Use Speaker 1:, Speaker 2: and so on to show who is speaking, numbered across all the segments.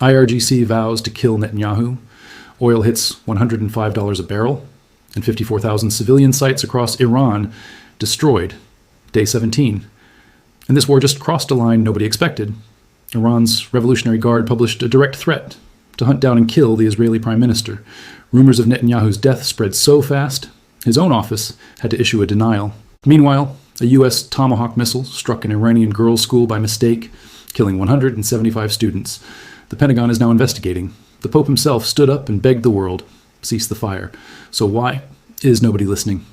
Speaker 1: IRGC vows to kill Netanyahu. Oil hits $105 a barrel. And 54,000 civilian sites across Iran destroyed. Day 17. And this war just crossed a line nobody expected. Iran's Revolutionary Guard published a direct threat to hunt down and kill the Israeli prime minister. Rumors of Netanyahu's death spread so fast, his own office had to issue a denial. Meanwhile, a U.S. Tomahawk missile struck an Iranian girls' school by mistake, killing 175 students. The Pentagon is now investigating. The Pope himself stood up and begged the world, cease the fire. So why is nobody listening?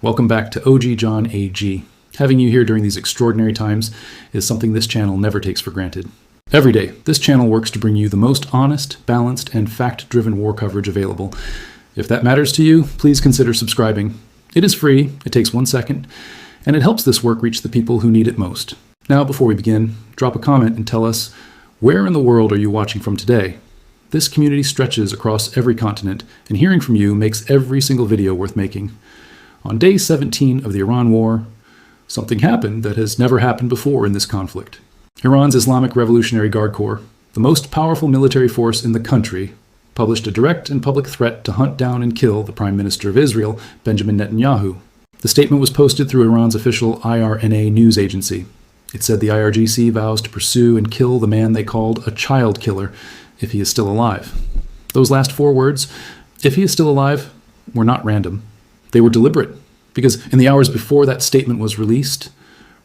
Speaker 1: Welcome back to OG John AG. Having you here during these extraordinary times is something this channel never takes for granted. Every day, this channel works to bring you the most honest, balanced, and fact-driven war coverage available. If that matters to you, please consider subscribing. It is free, it takes 1 second, and it helps this work reach the people who need it most. Now, before we begin, drop a comment and tell us, where in the world are you watching from today? This community stretches across every continent, and hearing from you makes every single video worth making. On day 17 of the Iran war, something happened that has never happened before in this conflict. Iran's Islamic Revolutionary Guard Corps, the most powerful military force in the country, published a direct and public threat to hunt down and kill the Prime Minister of Israel, Benjamin Netanyahu. The statement was posted through Iran's official IRNA news agency. It said the IRGC vows to pursue and kill the man they called a child killer if he is still alive. Those last 4 words, if he is still alive, were not random. They were deliberate, because in the hours before that statement was released,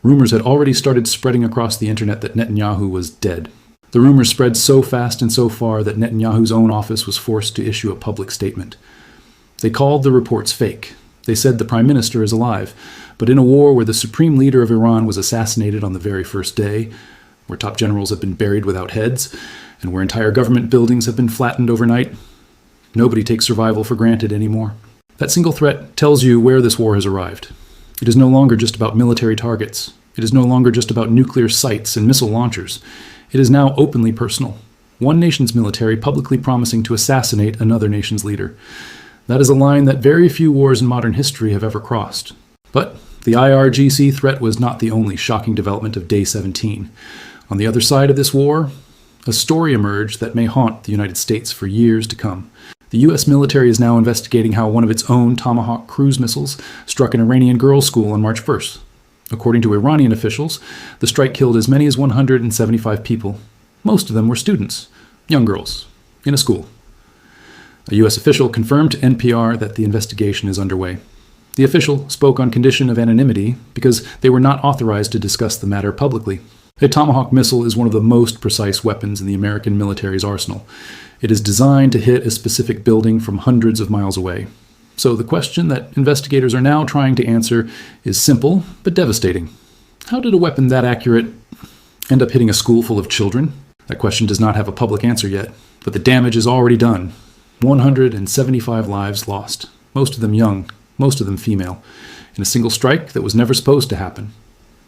Speaker 1: rumors had already started spreading across the internet that Netanyahu was dead. The rumors spread so fast and so far that Netanyahu's own office was forced to issue a public statement. They called the reports fake. They said the prime minister is alive, but in a war where the supreme leader of Iran was assassinated on the very first day, where top generals have been buried without heads, and where entire government buildings have been flattened overnight, nobody takes survival for granted anymore. That single threat tells you where this war has arrived. It is no longer just about military targets. It is no longer just about nuclear sites and missile launchers. It is now openly personal. One nation's military publicly promising to assassinate another nation's leader. That is a line that very few wars in modern history have ever crossed. But the IRGC threat was not the only shocking development of Day 17. On the other side of this war, a story emerged that may haunt the United States for years to come. The U.S. military is now investigating how one of its own Tomahawk cruise missiles struck an Iranian girls' school on March 1st. According to Iranian officials, the strike killed as many as 175 people. Most of them were students, young girls, in a school. A U.S. official confirmed to NPR that the investigation is underway. The official spoke on condition of anonymity because they were not authorized to discuss the matter publicly. A Tomahawk missile is one of the most precise weapons in the American military's arsenal. It is designed to hit a specific building from hundreds of miles away. So the question that investigators are now trying to answer is simple but devastating. How did a weapon that accurate end up hitting a school full of children? That question does not have a public answer yet, but the damage is already done. 175 lives lost, most of them young, most of them female, in a single strike that was never supposed to happen.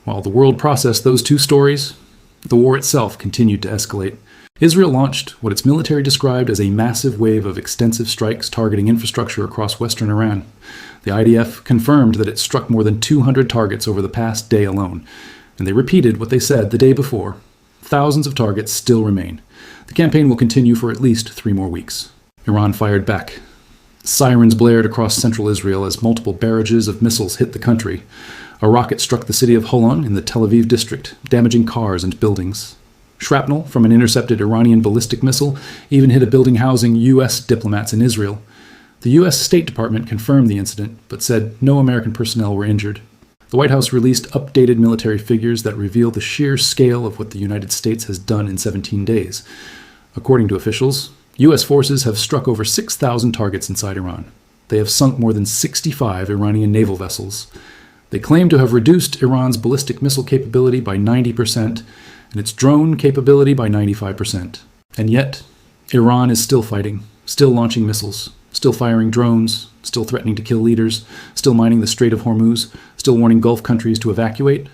Speaker 1: While the world processed those 2 stories, the war itself continued to escalate. Israel launched what its military described as a massive wave of extensive strikes targeting infrastructure across western Iran. The IDF confirmed that it struck more than 200 targets over the past day alone, and they repeated what they said the day before. Thousands of targets still remain. The campaign will continue for at least 3 more weeks. Iran fired back. Sirens blared across central Israel as multiple barrages of missiles hit the country. A rocket struck the city of Holon in the Tel Aviv district, damaging cars and buildings. Shrapnel from an intercepted Iranian ballistic missile even hit a building housing U.S. diplomats in Israel. The U.S. State Department confirmed the incident, but said no American personnel were injured. The White House released updated military figures that reveal the sheer scale of what the United States has done in 17 days. According to officials, U.S. forces have struck over 6,000 targets inside Iran. They have sunk more than 65 Iranian naval vessels. They claim to have reduced Iran's ballistic missile capability by 90%, and its drone capability by 95%. And yet, Iran is still fighting, still launching missiles, still firing drones, still threatening to kill leaders, still mining the Strait of Hormuz, still warning Gulf countries to evacuate.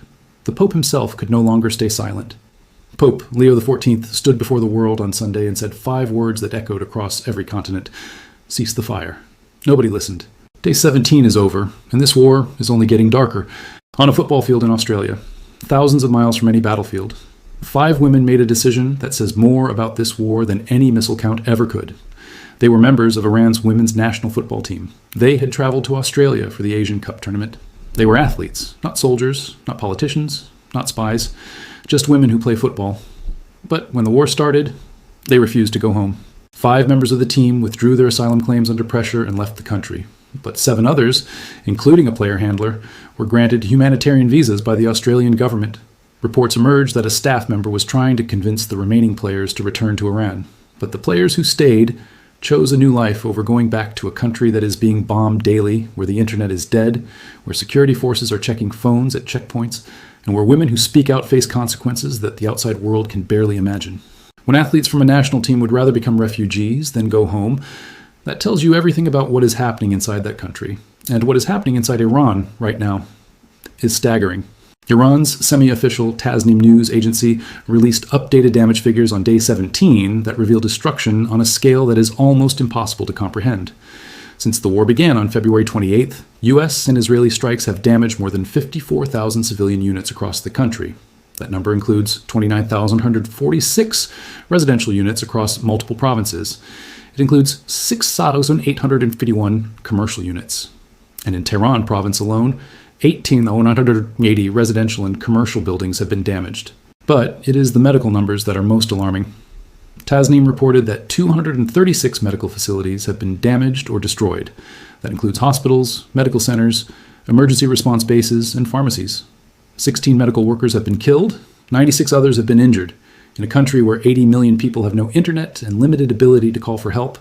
Speaker 1: The Pope himself could no longer stay silent. Pope Leo XIV stood before the world on Sunday and said 5 words that echoed across every continent. Cease the fire. Nobody listened. Day 17 is over, and this war is only getting darker. On a football field in Australia, thousands of miles from any battlefield, 5 women made a decision that says more about this war than any missile count ever could. They were members of Iran's women's national football team. They had traveled to Australia for the Asian Cup tournament. They were athletes, not soldiers, not politicians, not spies, just women who play football. But when the war started, they refused to go home. 5 members of the team withdrew their asylum claims under pressure and left the country. But 7 others, including a player handler, were granted humanitarian visas by the Australian government. Reports emerged that a staff member was trying to convince the remaining players to return to Iran. But the players who stayed chose a new life over going back to a country that is being bombed daily, where the internet is dead, where security forces are checking phones at checkpoints, and where women who speak out face consequences that the outside world can barely imagine. When athletes from a national team would rather become refugees than go home, that tells you everything about what is happening inside that country. And what is happening inside Iran right now is staggering. Iran's semi-official Tasnim news agency released updated damage figures on day 17 that reveal destruction on a scale that is almost impossible to comprehend. Since the war began on February 28th, U.S. and Israeli strikes have damaged more than 54,000 civilian units across the country. That number includes 29,146 residential units across multiple provinces. It includes 6,851 commercial units. And in Tehran province alone, 18,180 residential and commercial buildings have been damaged. But it is the medical numbers that are most alarming. Tasnim reported that 236 medical facilities have been damaged or destroyed. That includes hospitals, medical centers, emergency response bases, and pharmacies. 16 medical workers have been killed, 96 others have been injured. In a country where 80 million people have no internet and limited ability to call for help,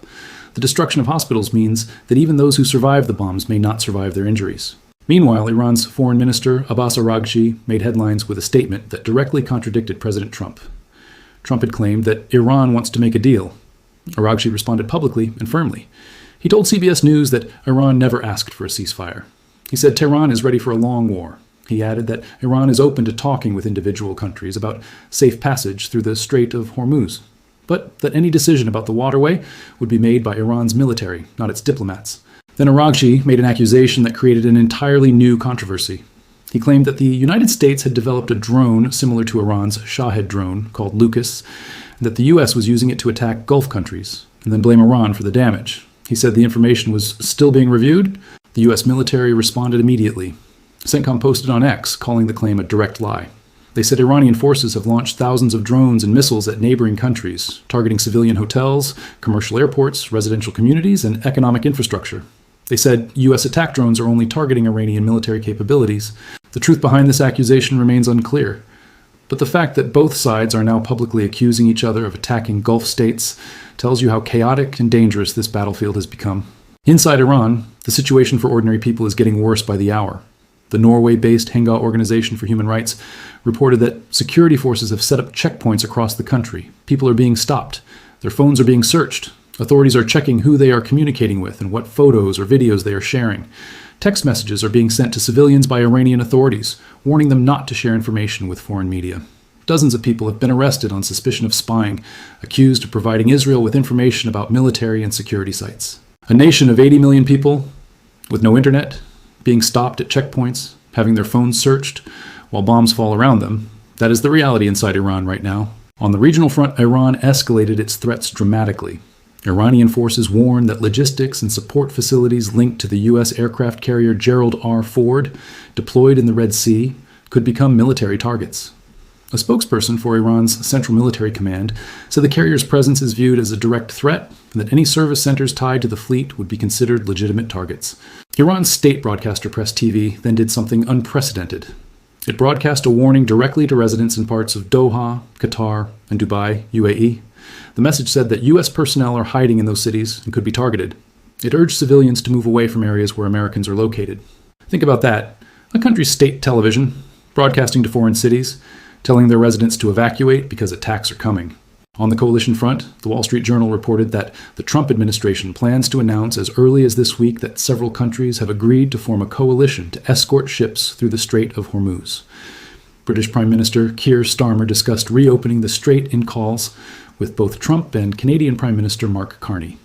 Speaker 1: the destruction of hospitals means that even those who survive the bombs may not survive their injuries. Meanwhile, Iran's foreign minister, Abbas Araghchi, made headlines with a statement that directly contradicted President Trump. Trump had claimed that Iran wants to make a deal. Araghchi responded publicly and firmly. He told CBS News that Iran never asked for a ceasefire. He said Tehran is ready for a long war. He added that Iran is open to talking with individual countries about safe passage through the Strait of Hormuz, but that any decision about the waterway would be made by Iran's military, not its diplomats. Then Araghchi made an accusation that created an entirely new controversy. He claimed that the United States had developed a drone similar to Iran's Shahed drone called Lucas, and that the U.S. was using it to attack Gulf countries, and then blame Iran for the damage. He said the information was still being reviewed. The U.S. military responded immediately. CENTCOM posted on X, calling the claim a direct lie. They said Iranian forces have launched thousands of drones and missiles at neighboring countries, targeting civilian hotels, commercial airports, residential communities, and economic infrastructure. They said U.S. attack drones are only targeting Iranian military capabilities. The truth behind this accusation remains unclear. But the fact that both sides are now publicly accusing each other of attacking Gulf states tells you how chaotic and dangerous this battlefield has become. Inside Iran, the situation for ordinary people is getting worse by the hour. The Norway-based Henga Organization for Human Rights reported that security forces have set up checkpoints across the country. People are being stopped. Their phones are being searched. Authorities are checking who they are communicating with and what photos or videos they are sharing. Text messages are being sent to civilians by Iranian authorities, warning them not to share information with foreign media. Dozens of people have been arrested on suspicion of spying, accused of providing Israel with information about military and security sites. A nation of 80 million people, with no internet, being stopped at checkpoints, having their phones searched, while bombs fall around them. That is the reality inside Iran right now. On the regional front, Iran escalated its threats dramatically. Iranian forces warn that logistics and support facilities linked to the U.S. aircraft carrier Gerald R. Ford, deployed in the Red Sea, could become military targets. A spokesperson for Iran's Central Military Command said the carrier's presence is viewed as a direct threat and that any service centers tied to the fleet would be considered legitimate targets. Iran's state broadcaster Press TV then did something unprecedented. It broadcast a warning directly to residents in parts of Doha, Qatar, and Dubai, UAE. The message said that U.S. personnel are hiding in those cities and could be targeted. It urged civilians to move away from areas where Americans are located. Think about that. A country's state television, broadcasting to foreign cities, telling their residents to evacuate because attacks are coming. On the coalition front, the Wall Street Journal reported that the Trump administration plans to announce as early as this week that several countries have agreed to form a coalition to escort ships through the Strait of Hormuz. British Prime Minister Keir Starmer discussed reopening the strait in calls with both Trump and Canadian Prime Minister Mark Carney.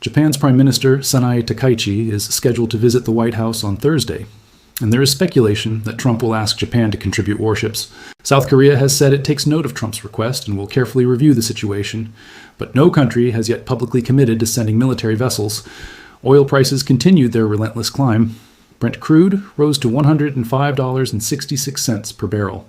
Speaker 1: Japan's Prime Minister Sanae Takaichi is scheduled to visit the White House on Thursday. And there is speculation that Trump will ask Japan to contribute warships. South Korea has said it takes note of Trump's request and will carefully review the situation, but no country has yet publicly committed to sending military vessels. Oil prices continued their relentless climb. Brent crude rose to $105.66 per barrel.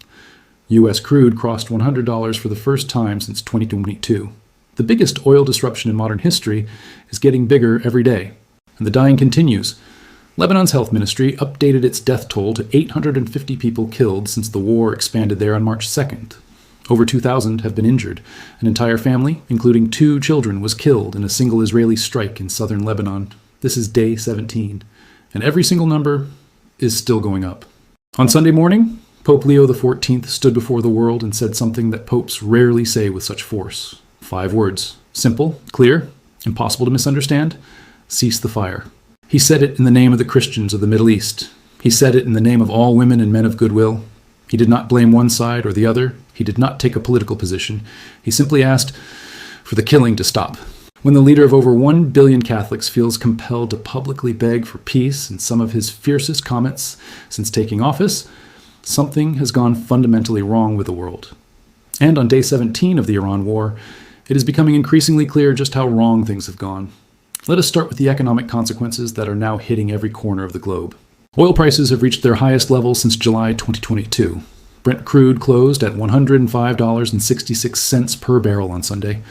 Speaker 1: U.S. crude crossed $100 for the first time since 2022. The biggest oil disruption in modern history is getting bigger every day, and the dying continues. Lebanon's health ministry updated its death toll to 850 people killed since the war expanded there on March 2nd. Over 2,000 have been injured. An entire family, including 2 children, was killed in a single Israeli strike in southern Lebanon. This is day 17, and every single number is still going up. On Sunday morning, Pope Leo XIV stood before the world and said something that popes rarely say with such force. 5 words. Simple, clear, impossible to misunderstand. Cease the fire. He said it in the name of the Christians of the Middle East. He said it in the name of all women and men of goodwill. He did not blame one side or the other. He did not take a political position. He simply asked for the killing to stop. When the leader of over 1 billion Catholics feels compelled to publicly beg for peace in some of his fiercest comments since taking office, something has gone fundamentally wrong with the world. And on day 17 of the Iran war, it is becoming increasingly clear just how wrong things have gone. Let us start with the economic consequences that are now hitting every corner of the globe. Oil prices have reached their highest level since July 2022. Brent crude closed at $105.66 per barrel on Sunday.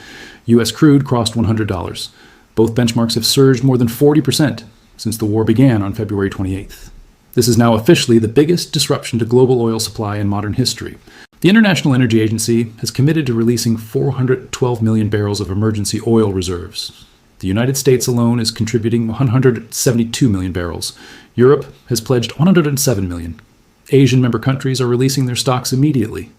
Speaker 1: U.S. crude crossed $100. Both benchmarks have surged more than 40% since the war began on February 28th. This is now officially the biggest disruption to global oil supply in modern history. The International Energy Agency has committed to releasing 412 million barrels of emergency oil reserves. The United States alone is contributing 172 million barrels. Europe has pledged 107 million. Asian member countries are releasing their stocks immediately.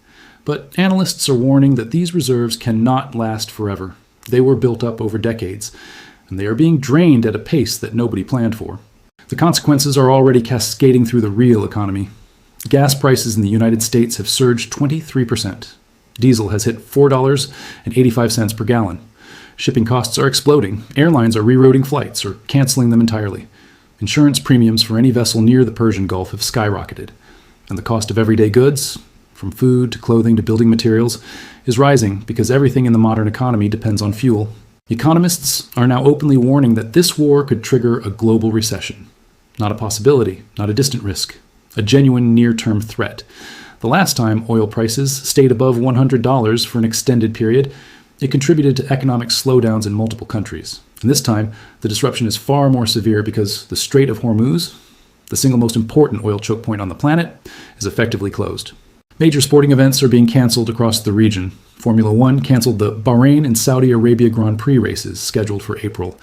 Speaker 1: But analysts are warning that these reserves cannot last forever. They were built up over decades, and they are being drained at a pace that nobody planned for. The consequences are already cascading through the real economy. Gas prices in the United States have surged 23%. Diesel has hit $4.85 per gallon. Shipping costs are exploding. Airlines are rerouting flights or canceling them entirely. Insurance premiums for any vessel near the Persian Gulf have skyrocketed. And the cost of everyday goods, from food to clothing to building materials, is rising because everything in the modern economy depends on fuel. Economists are now openly warning that this war could trigger a global recession. Not a possibility, not a distant risk, a genuine near-term threat. The last time oil prices stayed above $100 for an extended period, it contributed to economic slowdowns in multiple countries. And this time, the disruption is far more severe because the Strait of Hormuz, the single most important oil choke point on the planet, is effectively closed. Major sporting events are being canceled across the region. Formula One canceled the Bahrain and Saudi Arabia Grand Prix races scheduled for April.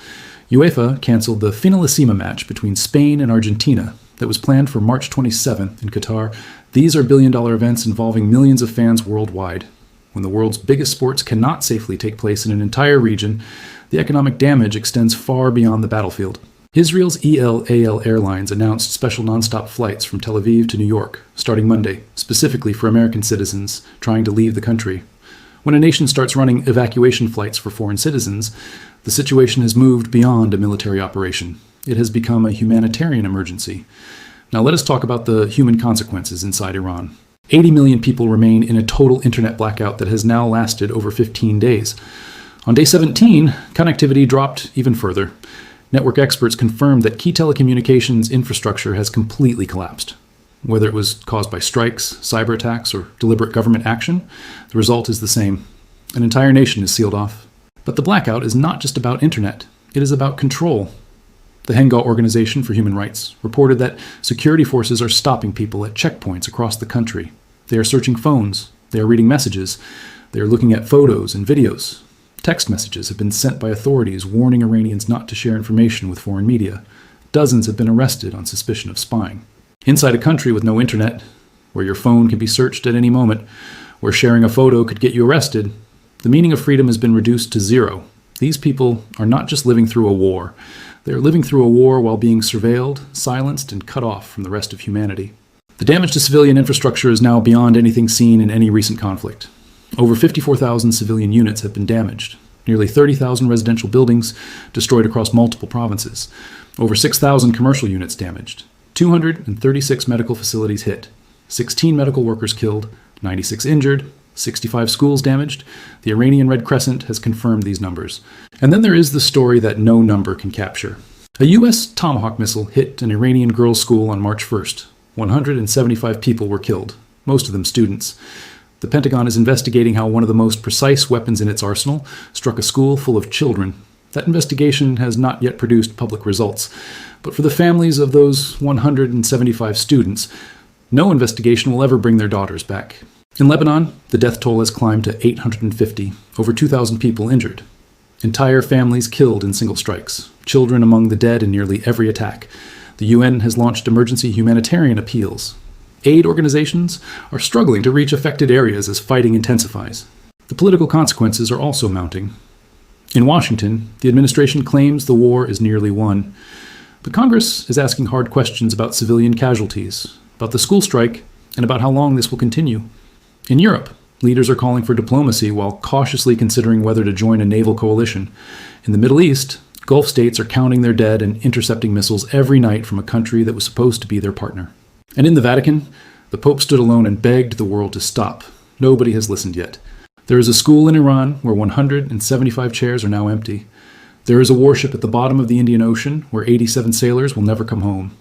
Speaker 1: UEFA canceled the Finalissima match between Spain and Argentina that was planned for March 27th in Qatar. These are billion-dollar events involving millions of fans worldwide. When the world's biggest sports cannot safely take place in an entire region, the economic damage extends far beyond the battlefield. Israel's El Al Airlines announced special nonstop flights from Tel Aviv to New York, starting Monday, specifically for American citizens trying to leave the country. When a nation starts running evacuation flights for foreign citizens, the situation has moved beyond a military operation. It has become a humanitarian emergency. Now let us talk about the human consequences inside Iran. 80 million people remain in a total internet blackout that has now lasted over 15 days. On day 17, connectivity dropped even further. Network experts confirmed that key telecommunications infrastructure has completely collapsed. Whether it was caused by strikes, cyber attacks, or deliberate government action, the result is the same. An entire nation is sealed off. But the blackout is not just about internet. It is about control. The Hengal Organization for Human Rights reported that security forces are stopping people at checkpoints across the country. They are searching phones. They are reading messages. They are looking at photos and videos. Text messages have been sent by authorities warning Iranians not to share information with foreign media. Dozens have been arrested on suspicion of spying. Inside a country with no internet, where your phone can be searched at any moment, where sharing a photo could get you arrested, the meaning of freedom has been reduced to zero. These people are not just living through a war. They are living through a war while being surveilled, silenced, and cut off from the rest of humanity. The damage to civilian infrastructure is now beyond anything seen in any recent conflict. Over 54,000 civilian units have been damaged. Nearly 30,000 residential buildings destroyed across multiple provinces. Over 6,000 commercial units damaged. 236 medical facilities hit, 16 medical workers killed, 96 injured, 65 schools damaged. The Iranian Red Crescent has confirmed these numbers. And then there is the story that no number can capture. A U.S. Tomahawk missile hit an Iranian girls' school on March 1st. 175 people were killed, most of them students. The Pentagon is investigating how one of the most precise weapons in its arsenal struck a school full of children. That investigation has not yet produced public results. But for the families of those 175 students, no investigation will ever bring their daughters back. In Lebanon, the death toll has climbed to 850, over 2,000 people injured. Entire families killed in single strikes, children among the dead in nearly every attack. The UN has launched emergency humanitarian appeals. Aid organizations are struggling to reach affected areas as fighting intensifies. The political consequences are also mounting. In Washington, the administration claims the war is nearly won. But Congress is asking hard questions about civilian casualties, about the school strike, and about how long this will continue. In Europe, leaders are calling for diplomacy while cautiously considering whether to join a naval coalition. In the Middle East, Gulf states are counting their dead and intercepting missiles every night from a country that was supposed to be their partner. And in the Vatican, the Pope stood alone and begged the world to stop. Nobody has listened yet. There is a school in Iran where 175 chairs are now empty. There is a warship at the bottom of the Indian Ocean where 87 sailors will never come home.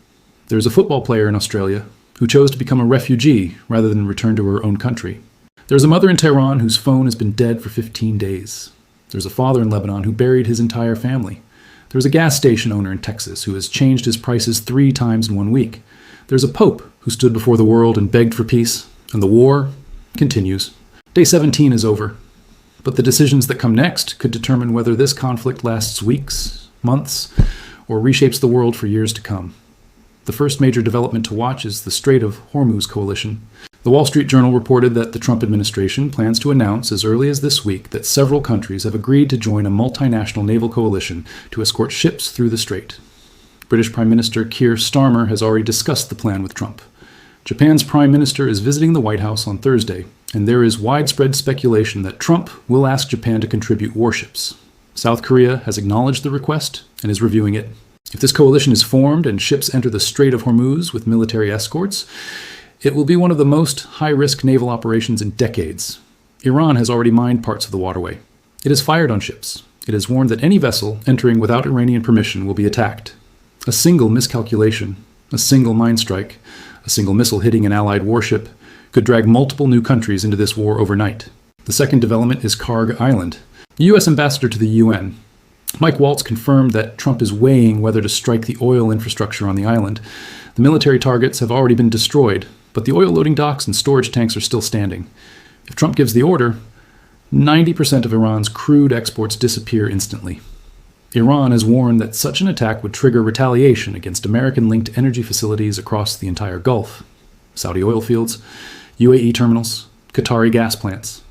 Speaker 1: There is a football player in Australia who chose to become a refugee rather than return to her own country. There's a mother in Tehran whose phone has been dead for 15 days. There's a father in Lebanon who buried his entire family. There's a gas station owner in Texas who has changed his prices 3 times in 1 week. There's a pope who stood before the world and begged for peace, and the war continues. Day 17 is over, but the decisions that come next could determine whether this conflict lasts weeks, months, or reshapes the world for years to come. The first major development to watch is the Strait of Hormuz coalition. The Wall Street Journal reported that the Trump administration plans to announce as early as this week that several countries have agreed to join a multinational naval coalition to escort ships through the strait. British Prime Minister Keir Starmer has already discussed the plan with Trump. Japan's Prime Minister is visiting the White House on Thursday, and there is widespread speculation that Trump will ask Japan to contribute warships. South Korea has acknowledged the request and is reviewing it. If this coalition is formed and ships enter the Strait of Hormuz with military escorts, it will be one of the most high-risk naval operations in decades. Iran has already mined parts of the waterway. It has fired on ships. It has warned that any vessel entering without Iranian permission will be attacked. A single miscalculation, a single mine strike, a single missile hitting an Allied warship could drag multiple new countries into this war overnight. The second development is Karg Island. The U.S. ambassador to the UN, Mike Waltz, confirmed that Trump is weighing whether to strike the oil infrastructure on the island. The military targets have already been destroyed, but the oil loading docks and storage tanks are still standing. If Trump gives the order, 90% of Iran's crude exports disappear instantly. Iran has warned that such an attack would trigger retaliation against American-linked energy facilities across the entire Gulf. Saudi oil fields, UAE terminals, Qatari gas plants.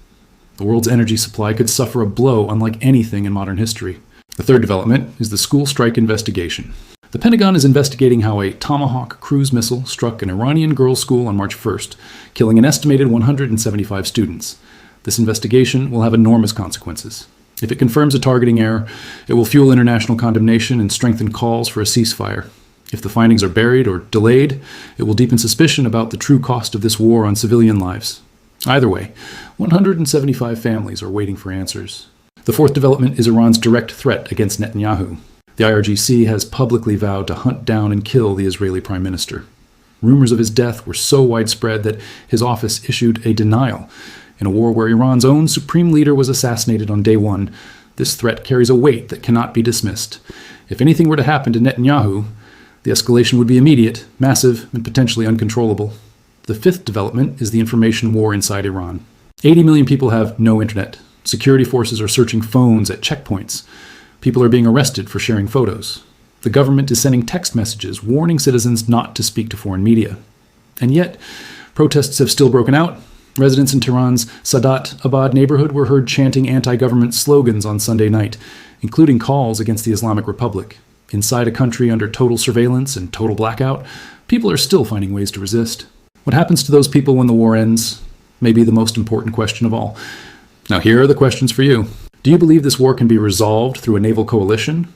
Speaker 1: The world's energy supply could suffer a blow unlike anything in modern history. The third development is the school strike investigation. The Pentagon is investigating how a Tomahawk cruise missile struck an Iranian girls' school on March 1st, killing an estimated 175 students. This investigation will have enormous consequences. If it confirms a targeting error, it will fuel international condemnation and strengthen calls for a ceasefire. If the findings are buried or delayed, it will deepen suspicion about the true cost of this war on civilian lives. Either way, 175 families are waiting for answers. The fourth development is Iran's direct threat against Netanyahu. The IRGC has publicly vowed to hunt down and kill the Israeli prime minister. Rumors of his death were so widespread that his office issued a denial. In a war where Iran's own supreme leader was assassinated on day 1, this threat carries a weight that cannot be dismissed. If anything were to happen to Netanyahu, the escalation would be immediate, massive, and potentially uncontrollable. The fifth development is the information war inside Iran. 80 million people have no internet. Security forces are searching phones at checkpoints. People are being arrested for sharing photos. The government is sending text messages warning citizens not to speak to foreign media. And yet, protests have still broken out. Residents in Tehran's Sadat Abad neighborhood were heard chanting anti-government slogans on Sunday night, including calls against the Islamic Republic. Inside a country under total surveillance and total blackout, people are still finding ways to resist. What happens to those people when the war ends may be the most important question of all. Now here are the questions for you. Do you believe this war can be resolved through a naval coalition,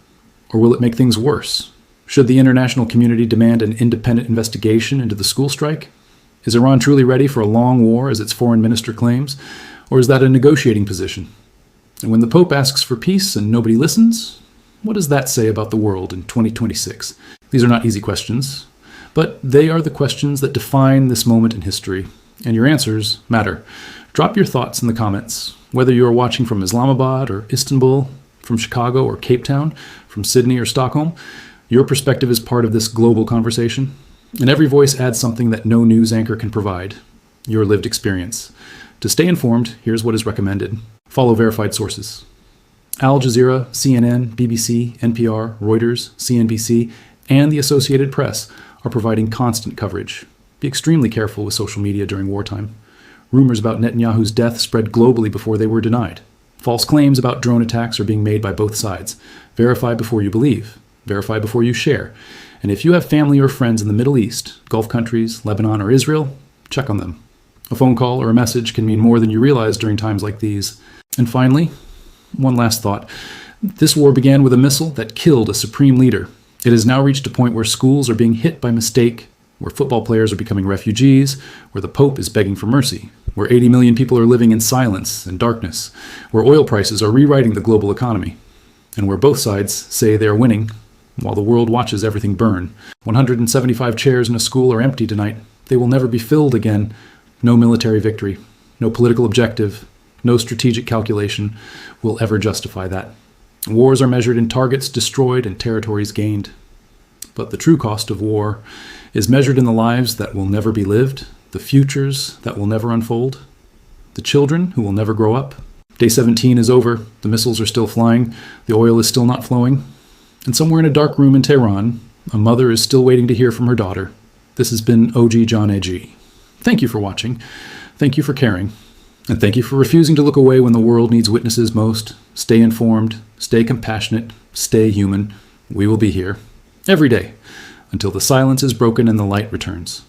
Speaker 1: or will it make things worse? Should the international community demand an independent investigation into the school strike? Is Iran truly ready for a long war, as its foreign minister claims, or is that a negotiating position? And when the Pope asks for peace and nobody listens, what does that say about the world in 2026? These are not easy questions, but they are the questions that define this moment in history, and your answers matter. Drop your thoughts in the comments, whether you are watching from Islamabad or Istanbul, from Chicago or Cape Town, from Sydney or Stockholm. Your perspective is part of this global conversation, and every voice adds something that no news anchor can provide: your lived experience. To stay informed, here's what is recommended. Follow verified sources. Al Jazeera, CNN, BBC, NPR, Reuters, CNBC, and the Associated Press are providing constant coverage. Be extremely careful with social media during wartime. Rumors about Netanyahu's death spread globally before they were denied. False claims about drone attacks are being made by both sides. Verify before you believe. Verify before you share. And if you have family or friends in the Middle East, Gulf countries, Lebanon, or Israel, check on them. A phone call or a message can mean more than you realize during times like these. And finally, one last thought. This war began with a missile that killed a supreme leader. It has now reached a point where schools are being hit by mistake, where football players are becoming refugees, where the Pope is begging for mercy, where 80 million people are living in silence and darkness, where oil prices are rewriting the global economy, and where both sides say they are winning while the world watches everything burn. 175 chairs in a school are empty tonight. They will never be filled again. No military victory, no political objective, no strategic calculation will ever justify that. Wars are measured in targets destroyed and territories gained. But the true cost of war is measured in the lives that will never be lived, the futures that will never unfold, the children who will never grow up. Day 17 is over. The missiles are still flying. The oil is still not flowing. And somewhere in a dark room in Tehran, a mother is still waiting to hear from her daughter. This has been OG John AG. Thank you for watching. Thank you for caring. And thank you for refusing to look away when the world needs witnesses most. Stay informed, stay compassionate, stay human. We will be here every day until the silence is broken and the light returns.